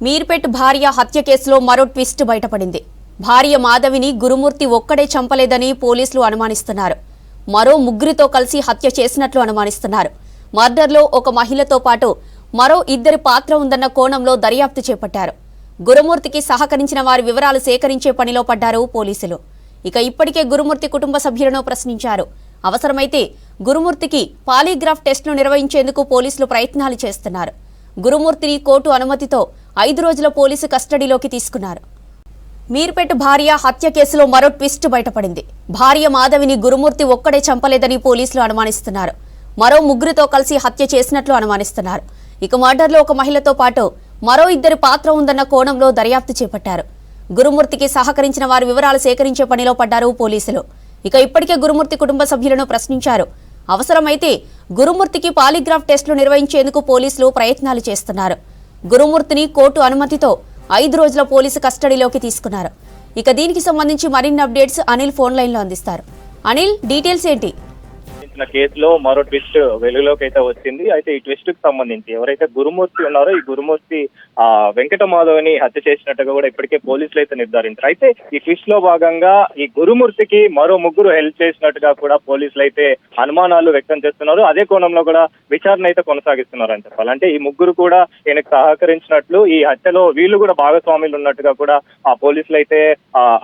మీర్పేట్ భార్య హత్య కేసులో మరో ట్విస్ట్ బయటపడింది. భార్య మాధవిని గురుమూర్తి ఒక్కడే చంపలేదని పోలీసులు అనుమానిస్తున్నారు. మరో ముగ్గురితో కలిసి హత్య చేసినట్లు అనుమానిస్తున్నారు. మర్డర్లో ఒక మహిళతో పాటు మరో ఇద్దరి పాత్ర ఉందన్న కోణంలో దర్యాప్తు చేపట్టారు. గురుమూర్తికి సహకరించిన వారి వివరాలు సేకరించే పనిలో పడ్డారు పోలీసులు. ఇప్పటికే గురుమూర్తి కుటుంబ సభ్యులను ప్రశ్నించారు. అవసరమైతే గురుమూర్తికి పాలీగ్రాఫ్ టెస్టులు నిర్వహించేందుకు పోలీసులు ప్రయత్నాలు చేస్తున్నారు. గురుమూర్తిని కోర్టు అనుమతితో 5 రోజుల పోలీసు కస్టడీలోకి తీసుకున్నారు. మీర్పేట్ భార్య హత్య కేసులో మరో ట్విస్ట్ బయటపడింది. భార్య మాధవిని గురుమూర్తి ఒక్కడే చంపలేదని పోలీసులు అనుమానిస్తున్నారు. మరో ముగ్గురితో కలిసి హత్య చేసినట్లు అనుమానిస్తున్నారు. మర్డర్లో ఒక మహిళతో పాటు మరో ఇద్దరి పాత్ర ఉందన్న కోణంలో దర్యాప్తు చేపట్టారు. గురుమూర్తికి సహకరించిన వారి వివరాలు సేకరించే పనిలో పడ్డారు పోలీసులు. ఇప్పటికే గురుమూర్తి కుటుంబ సభ్యులను ప్రశ్నించారు. అవసరమైతే గురుమూర్తికి పాలీగ్రాఫ్ టెస్టులు నిర్వహించేందుకు పోలీసులు ప్రయత్నాలు చేస్తున్నారు. గురుమూర్తిని కోర్టు అనుమతితో 5 రోజుల పోలీసు కస్టడీలోకి తీసుకున్నారు. దీనికి సంబంధించి మరిన్ని అప్డేట్స్ అనిల్ ఫోన్ లైన్ లో అందిస్తారు. అనిల్, డీటెయిల్స్ ఏంటి? కేసులో మరో ట్విస్ట్ వెలుగులోకి అయితే వచ్చింది. అయితే ఈ ట్విస్ట్ కి సంబంధించి ఎవరైతే గురుమూర్తి ఉన్నారో ఈ గురుమూర్తి వెంకట మాధవ్ని హత్య చేసినట్టుగా కూడా ఇప్పటికే పోలీసులు అయితే నిర్ధారించారు. అయితే ఈ ట్విస్ట్ లో భాగంగా ఈ గురుమూర్తికి మరో ముగ్గురు హెల్ప్ చేసినట్టుగా కూడా పోలీసులు అయితే అనుమానాలు వ్యక్తం చేస్తున్నారు. అదే కోణంలో కూడా విచారణ అయితే కొనసాగిస్తున్నారు అని చెప్పాలి. అంటే ఈ ముగ్గురు కూడా ఈయనకు సహకరించినట్లు, ఈ హత్యలో వీళ్ళు కూడా భాగస్వాములు ఉన్నట్టుగా కూడా ఆ పోలీసులు అయితే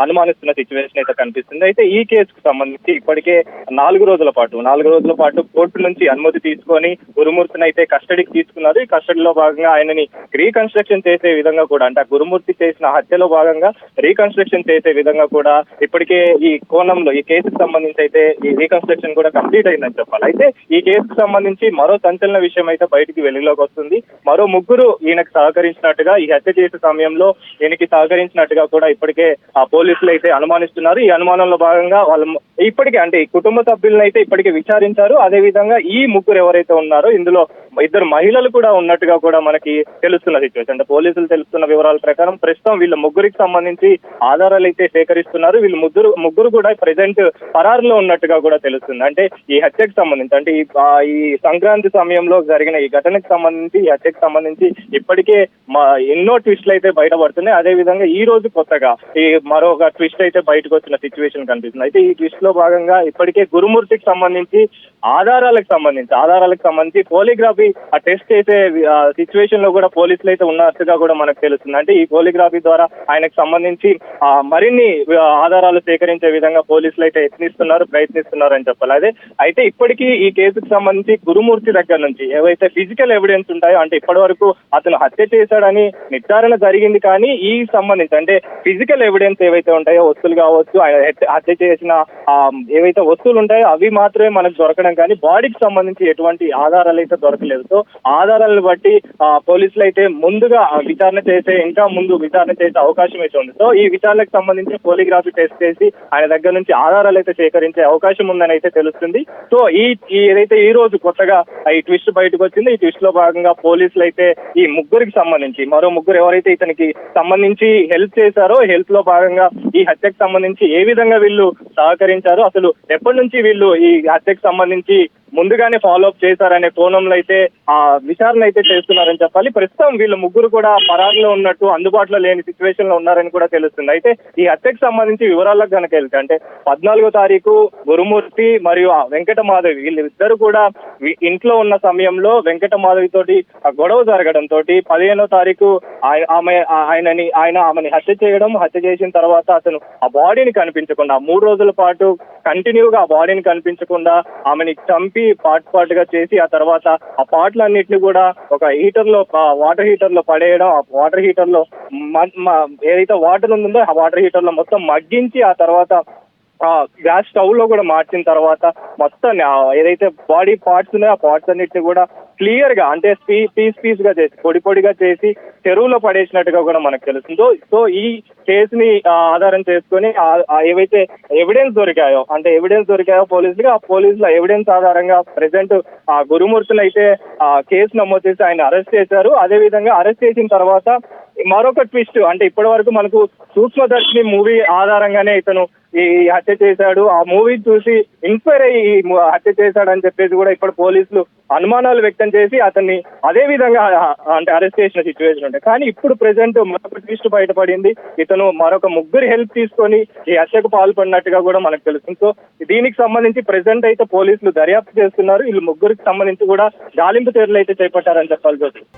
అనుమానిస్తున్న సిచ్యువేషన్ అయితే కనిపిస్తుంది. అయితే ఈ కేసుకు సంబంధించి ఇప్పటికే 4 రోజుల పాటు కోర్టు నుంచి అనుమతి తీసుకొని గురుమూర్తిని అయితే కస్టడీకి తీసుకున్నారు. ఈ కస్టడీలో భాగంగా ఆయనని రీకన్స్ట్రక్షన్ చేసే విధంగా కూడా, అంటే గురుమూర్తి చేసిన హత్యలో భాగంగా రీకన్స్ట్రక్షన్ చేసే విధంగా కూడా ఇప్పటికే ఈ కోణంలో ఈ కేసుకు సంబంధించి అయితే ఈ రీకన్స్ట్రక్షన్ కూడా కంప్లీట్ అయిందని చెప్పాలి. అయితే ఈ కేసుకు సంబంధించి మరో సంచలన విషయం అయితే బయటికి వెలుగులోకి వస్తుంది. మరో ముగ్గురు ఈయనకు సహకరించినట్టుగా, ఈ హత్య చేసే సమయంలో ఈయనకి సహకరించినట్టుగా కూడా ఇప్పటికే ఆ పోలీసులు అయితే అనుమానిస్తున్నారు. ఈ అనుమానంలో భాగంగా వాళ్ళు ఇప్పటికే, అంటే ఈ కుటుంబ సభ్యులను అయితే ఇప్పటికే విచారించారు. అదే విధంగా ఈ ముగ్గురు ఎవరైతే ఉన్నారో ఇందులో 2 మహిళలు కూడా ఉన్నట్టుగా కూడా మనకి తెలుస్తున్న సిచ్యువేషన్. అంటే పోలీసులు తెలుస్తున్న వివరాల ప్రకారం ప్రస్తుతం వీళ్ళ ముగ్గురికి సంబంధించి ఆధారాలు అయితే సేకరిస్తున్నారు. వీళ్ళు ముగ్గురు కూడా ప్రెసెంట్ పరారులో ఉన్నట్టుగా కూడా తెలుస్తుంది. అంటే ఈ హత్యకు సంబంధించి, అంటే ఈ సంక్రాంతి సమయంలో జరిగిన ఈ ఘటనకు సంబంధించి, ఈ హత్యకు సంబంధించి ఇప్పటికే ఎన్నో ట్విస్టులు అయితే బయటపడుతున్నాయి. అదే విధంగా ఈ రోజు కొత్తగా ఈ మరొక ట్విస్ట్ అయితే బయటకు వచ్చిన సిచ్యువేషన్ కనిపిస్తుంది. అయితే ఈ ట్విస్ట్ లో భాగంగా ఇప్పటికే గురుమూర్తికి సంబంధించి ఆధారాలకు సంబంధించి పోలీగ్రఫీ ఆ టెస్ట్ చేసే సిచ్యువేషన్ లో కూడా పోలీసులు అయితే ఉన్నట్టుగా కూడా మనకు తెలుస్తుంది. అంటే ఈ పోలీగ్రఫీ ద్వారా ఆయనకు సంబంధించి మరిన్ని ఆధారాలు సేకరించే విధంగా పోలీసులు అయితే ప్రయత్నిస్తున్నారు అని చెప్పాలి. అయితే ఇప్పటికీ ఈ కేసుకు సంబంధించి గురుమూర్తి దగ్గర నుంచి ఏవైతే ఫిజికల్ ఎవిడెన్స్ ఉంటాయో, అంటే ఇప్పటి వరకు అతను హత్య చేశాడని నిర్ధారణ జరిగింది, కానీ ఈ సంబంధించి అంటే ఫిజికల్ ఎవిడెన్స్ ఏవైతే ఉంటాయో, వస్తువులు కావచ్చు, హత్య చేసిన ఏవైతే వస్తువులు ఉంటాయో అవి మాత్రమే మనకు దొరకడం, కానీ బాడీకి సంబంధించి ఎటువంటి ఆధారాలు అయితే దొరకలేదు. సో ఆధారాలను బట్టి పోలీసులు అయితే ఇంకా ముందు విచారణ చేసే అవకాశం అయితే ఉంది. సో ఈ విచారణకు సంబంధించి పోలీగ్రఫీ టెస్ట్ చేసి ఆయన దగ్గర నుంచి ఆధారాలు అయితే సేకరించే అవకాశం ఉందని అయితే తెలుస్తుంది. సో ఏదైతే ఈ రోజు కొత్తగా ఈ ట్విస్ట్ బయటకు వచ్చింది, ఈ ట్విస్ట్ లో భాగంగా పోలీసులు అయితే ఈ ముగ్గురికి సంబంధించి మరో ముగ్గురు ఎవరైతే ఇతనికి సంబంధించి హెల్ప్ చేశారో, హెల్ప్ లో భాగంగా ఈ హత్యకు సంబంధించి ఏ విధంగా వీళ్ళు సహకరించారో, అసలు ఎప్పటి నుంచి వీళ్ళు ఈ హత్యకు సంబంధించి ముందుగానే ఫాలో అప్ చేశారనే కోణంలో అయితే విచారణ అయితే చేస్తున్నారని చెప్పాలి. ప్రస్తుతం వీళ్ళు ముగ్గురు కూడా పరారులో ఉన్నట్టు, అందుబాటులో లేని సిచ్యువేషన్ లో ఉన్నారని కూడా తెలుస్తుంది. అయితే ఈ హత్యకు సంబంధించి వివరాలకు కనుక వెళ్తే, అంటే 14వ తారీఖు గురుమూర్తి మరియు వెంకట మాధవి వీళ్ళిద్దరు కూడా ఇంట్లో ఉన్న సమయంలో వెంకట మాధవి తోటి గొడవ జరగడంతో 15వ తారీఖు ఆమెని హత్య చేసిన తర్వాత అతను ఆ బాడీని కనిపించకుండా 3 రోజుల పాటు కంటిన్యూగా ఆ బాడీని కనిపించకుండా ఆమెని చంపి పార్ట్ గా చేసి ఆ తర్వాత ఆ పార్ట్లన్నిటిని కూడా ఒక వాటర్ హీటర్ లో పడేయడం, ఆ వాటర్ హీటర్ లో ఏదైతే వాటర్ ఉందో ఆ వాటర్ హీటర్ లో మొత్తం మగ్గించి ఆ తర్వాత గ్యాస్ స్టవ్ లో కూడా మార్చిన తర్వాత మొత్తం ఏదైతే బాడీ పార్ట్స్ ఉన్నాయో ఆ పార్ట్స్ అన్నిటిని కూడా క్లియర్ గా, అంటే పీస్ గా చేసి పొడిగా చేసి చెరువులో పడేసినట్టుగా కూడా మనకు తెలుస్తుందో. సో ఈ కేసుని ఆధారం చేసుకొని ఏవైతే ఎవిడెన్స్ దొరికాయో పోలీసుల ఎవిడెన్స్ ఆధారంగా ప్రెసెంట్ ఆ గురుమూర్తిని అయితే కేసు నమోదు చేసి ఆయన అరెస్ట్ చేశారు. అదే విధంగా అరెస్ట్ చేసిన తర్వాత మరొక ట్విస్ట్, అంటే ఇప్పటి వరకు మనకు సూక్ష్మదర్శిని మూవీ ఆధారంగానే ఇతను ఈ హత్య చేశాడు, ఆ మూవీ చూసి ఇన్స్పైర్ అయ్యి ఈ హత్య చేశాడు అని చెప్పేసి కూడా ఇప్పుడు పోలీసులు అనుమానాలు వ్యక్తం చేసి అతన్ని అదే విధంగా అంటే అరెస్ట్ చేసిన సిచ్యువేషన్ ఉంటాయి. కానీ ఇప్పుడు ప్రెసెంట్ మరొక ట్విస్ట్ బయటపడింది. ఇతను మరొక ముగ్గురు హెల్ప్ తీసుకొని ఈ హత్యకు పాల్పడినట్టుగా కూడా మనకు తెలుస్తుంది. సో దీనికి సంబంధించి ప్రెసెంట్ అయితే పోలీసులు దర్యాప్తు చేస్తున్నారు. వీళ్ళు ముగ్గురికి సంబంధించి కూడా గాలింపు చర్యలు అయితే చేపట్టారని చెప్పాల్సి వస్తుంది.